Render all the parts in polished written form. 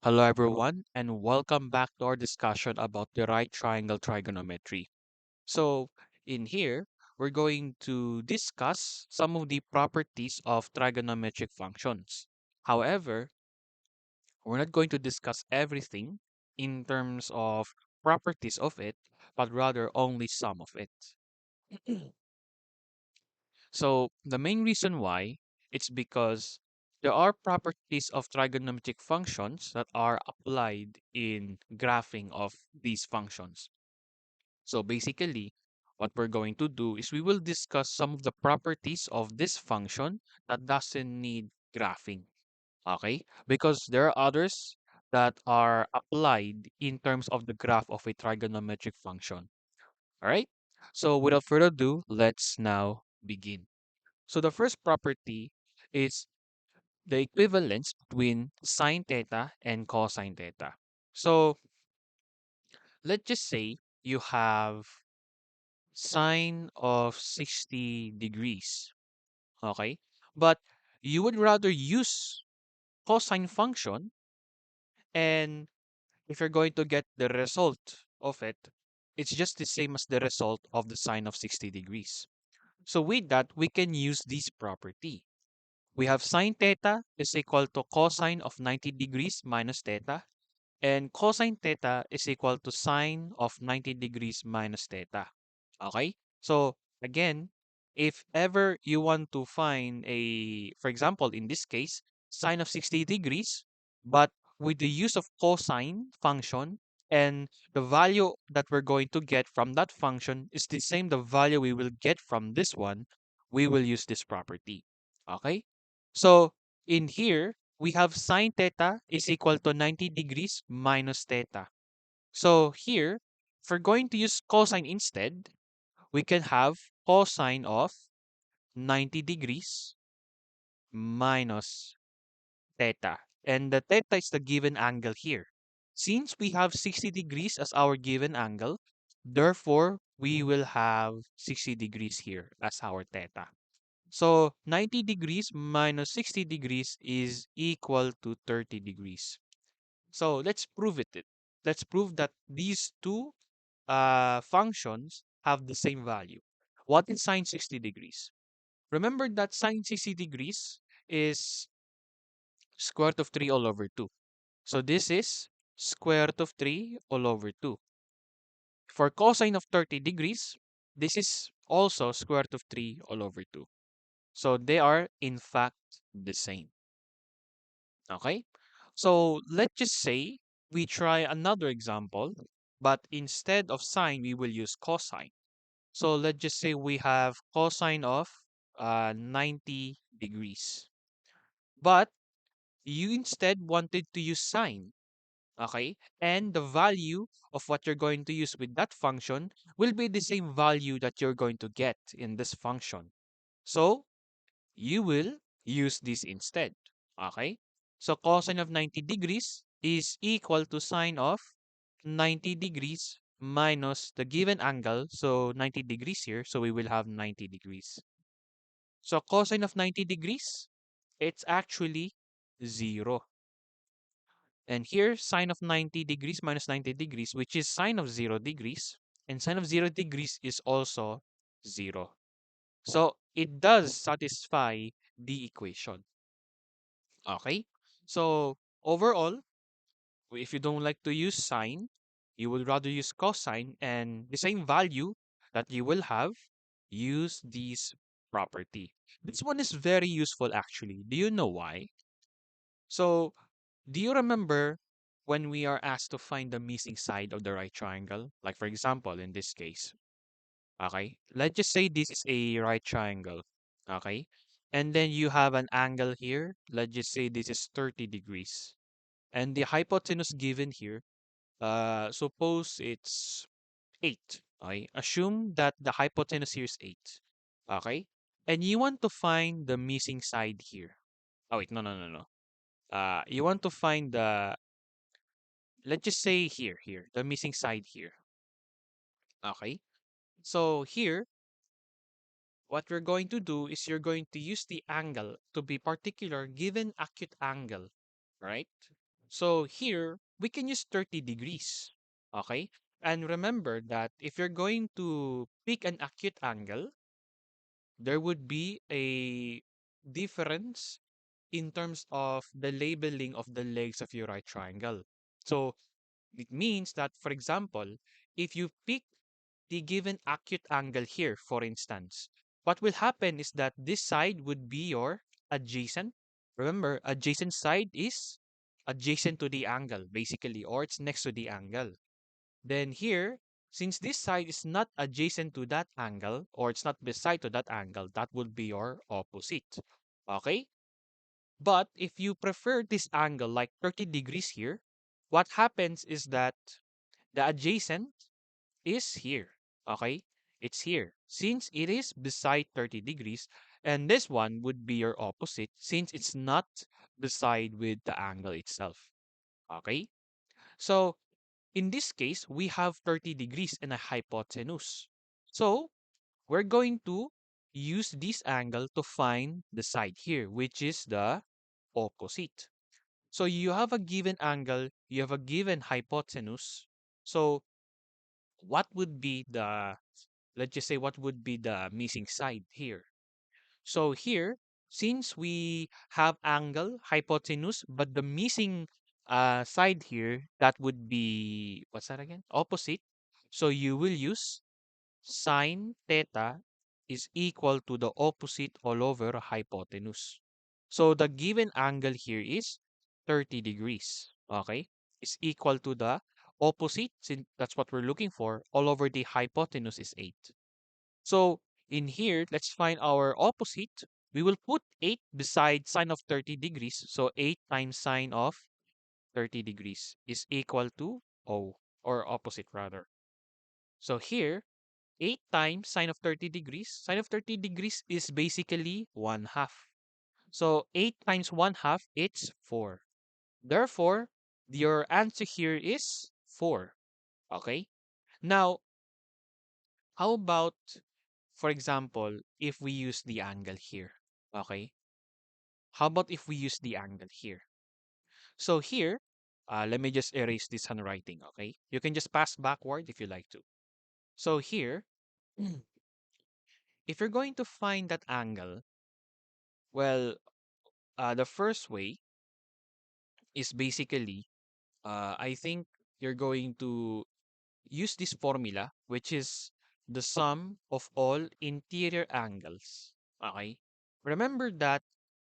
Hello, everyone, and welcome back to our discussion about the right triangle trigonometry. So, in here, we're going to discuss some of the properties of trigonometric functions. However, we're not going to discuss everything in terms of properties of it, but rather only some of it. So, the main reason why it's because there are properties of trigonometric functions that are applied in graphing of these functions. So basically, what we're going to do is we will discuss some of the properties of this function that doesn't need graphing. Okay? Because there are others that are applied in terms of the graph of a trigonometric function. All right? So without further ado, let's now begin. So the first property is the equivalence between sine theta and cosine theta. So let's just say you have sine of 60 degrees, okay? But you would rather use cosine function, and if you're going to get the result of it, it's just the same as the result of the sine of 60 degrees. So with that, we can use this property. We have sine theta is equal to cosine of 90 degrees minus theta, and cosine theta is equal to sine of 90 degrees minus theta. Okay? So again, if ever you want to find a, for example, in this case, sine of 60 degrees, but with the use of cosine function, and the value that we're going to get from that function is the same the value we will get from this one, we will use this property. Okay? So in here, we have sine theta is equal to 90 degrees minus theta. So here, if we're going to use cosine instead, we can have cosine of 90 degrees minus theta. And the theta is the given angle here. Since we have 60 degrees as our given angle, therefore we will have 60 degrees here as our theta. So 90 degrees minus 60 degrees is equal to 30 degrees. So let's prove it. Let's prove that these two functions have the same value. What is sine 60 degrees? Remember that sine 60 degrees is square root of 3 all over 2. So this is square root of 3 all over 2. For cosine of 30 degrees, this is also square root of 3 all over 2. So they are in fact the same. Okay? So let's just say we try another example, but instead of sine, we will use cosine. So let's just say we have cosine of 90 degrees. But you instead wanted to use sine. Okay? And the value of what you're going to use with that function will be the same value that you're going to get in this function. So you will use this instead. Okay? So cosine of 90 degrees is equal to sine of 90 degrees minus the given angle. So 90 degrees here. So we will have 90 degrees. So cosine of 90 degrees, it's actually 0. And here, sine of 90 degrees minus 90 degrees, which is sine of 0 degrees. And sine of 0 degrees is also 0. So it does satisfy the equation. Okay? So overall, if you don't like to use sine, you would rather use cosine, and the same value that you will have, use this property. This one is very useful actually. Do you know why? So, do you remember when we are asked to find the missing side of the right triangle? Like for example, in this case, okay? Let's just say this is a right triangle, okay? And then you have an angle here. Let's just say this is 30 degrees. And the hypotenuse given here, suppose it's 8. Okay? Assume that the hypotenuse here is 8. Okay? And you want to find the missing side here. Oh, wait, no, no, no, no. You want to find the, let's just say here, the missing side here. Okay? So here, what we're going to do is you're going to use the angle to be particular given acute angle, right? So here, we can use 30 degrees. Okay? And remember that if you're going to pick an acute angle, there would be a difference in terms of the labeling of the legs of your right triangle. So it means that, for example, if you pick the given acute angle here, for instance, what will happen is that this side would be your adjacent. Remember, adjacent side is adjacent to the angle, basically, or it's next to the angle. Then here, since this side is not adjacent to that angle, or it's not beside to that angle, that would be your opposite. Okay? But if you prefer this angle like 30 degrees here, what happens is that the adjacent is here. Okay? It's here. Since it is beside 30 degrees, and this one would be your opposite since it's not beside with the angle itself. Okay? So in this case, we have 30 degrees and a hypotenuse. So we're going to use this angle to find the side here, which is the opposite. So you have a given angle, you have a given hypotenuse. So what would be the, let's just say, what would be the missing side here? So here, since we have angle, hypotenuse, but the missing side here, that would be, what's that again? Opposite. So you will use sine theta is equal to the opposite all over hypotenuse. So the given angle here is 30 degrees. Okay? Is equal to the opposite, since that's what we're looking for, all over the hypotenuse is 8. So in here, let's find our opposite. We will put 8 beside sine of 30 degrees. So 8 times sine of 30 degrees is equal to O, or opposite rather. So here, 8 times sine of 30 degrees. Sine of 30 degrees is basically 1 half. So 8 times 1 half, it's 4. Therefore, your answer here is 4. Okay? Now, how about, for example, if we use the angle here? Okay? How about if we use the angle here? So here, let me just erase this handwriting, okay? You can just pass backward if you like to. So here, if you're going to find that angle, well, the first way is basically, I think you're going to use this formula, which is the sum of all interior angles. Okay? Remember that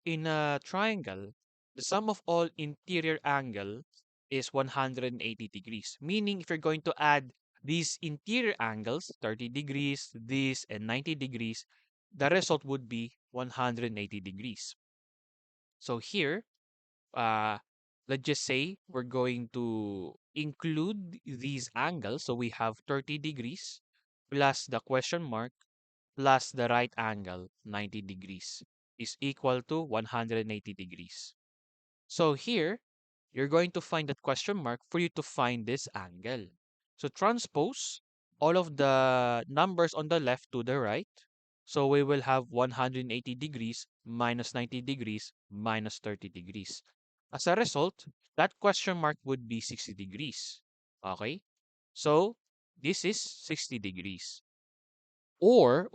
in a triangle, the sum of all interior angles is 180 degrees. Meaning, if you're going to add these interior angles, 30 degrees, this, and 90 degrees, the result would be 180 degrees. So here, uh, let's just say we're going to include these angles. So we have 30 degrees plus the question mark plus the right angle, 90 degrees, is equal to 180 degrees. So here, you're going to find that question mark for you to find this angle. So transpose all of the numbers on the left to the right. So we will have 180 degrees minus 90 degrees minus 30 degrees. As a result, that question mark would be 60 degrees. Okay? So this is 60 degrees. Or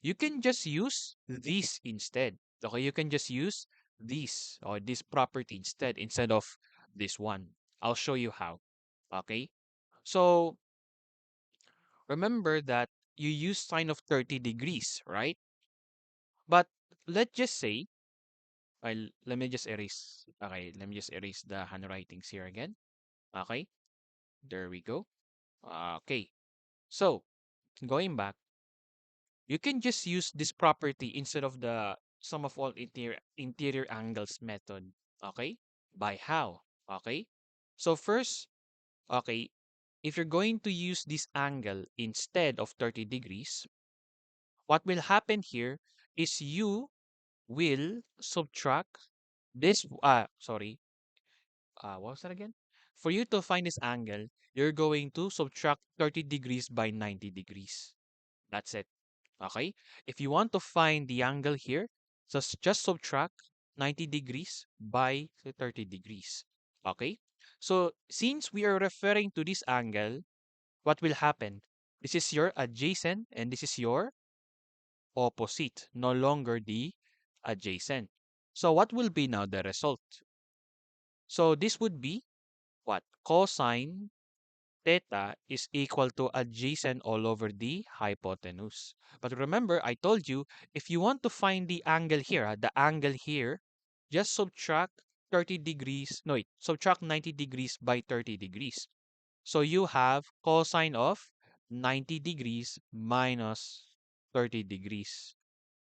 you can just use this instead. Okay, you can just use this or this property instead of this one. I'll show you how. Okay, so remember that you use sine of 30 degrees, right? But let's just say, let me just erase. Okay, let me just erase the handwritings here again. Okay, there we go. Okay, so going back, you can just use this property instead of the sum of all interior angles method. Okay? By how? Okay? So first, okay, if you're going to use this angle instead of 30 degrees, what will happen here is you will subtract this, what was that again? For you to find this angle, you're going to subtract 30 degrees by 90 degrees. That's it. Okay? If you want to find the angle here, just subtract 90 degrees by 30 degrees. Okay? So since we are referring to this angle, what will happen? This is your adjacent and this is your opposite, no longer the adjacent. So what will be now the result? So this would be what? Cosine theta is equal to adjacent all over the hypotenuse. But remember, I told you, if you want to find the angle here, the angle here, just subtract 30 degrees, no, wait, subtract 90 degrees by 30 degrees. So you have cosine of 90 degrees minus 30 degrees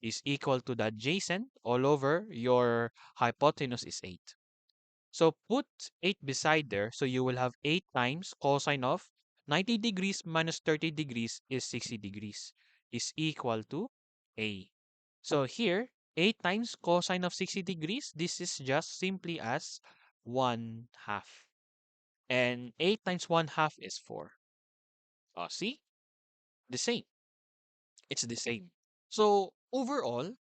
is equal to the adjacent all over your hypotenuse is 8. So put 8 beside there. So you will have 8 times cosine of 90 degrees minus 30 degrees is 60 degrees is equal to A. So here, 8 times cosine of 60 degrees, this is just simply as 1 half. And 8 times 1 half is 4. Oh, see? The same. It's the same. So overall,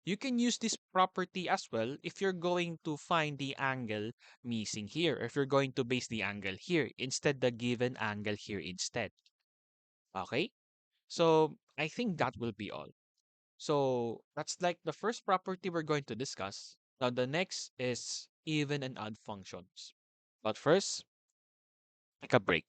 you can use this property as well if you're going to find the angle missing here, if you're going to base the angle here instead the given angle here instead. Okay? So I think that will be all. So that's like the first property we're going to discuss. Now the next is even and odd functions. But first, take a break.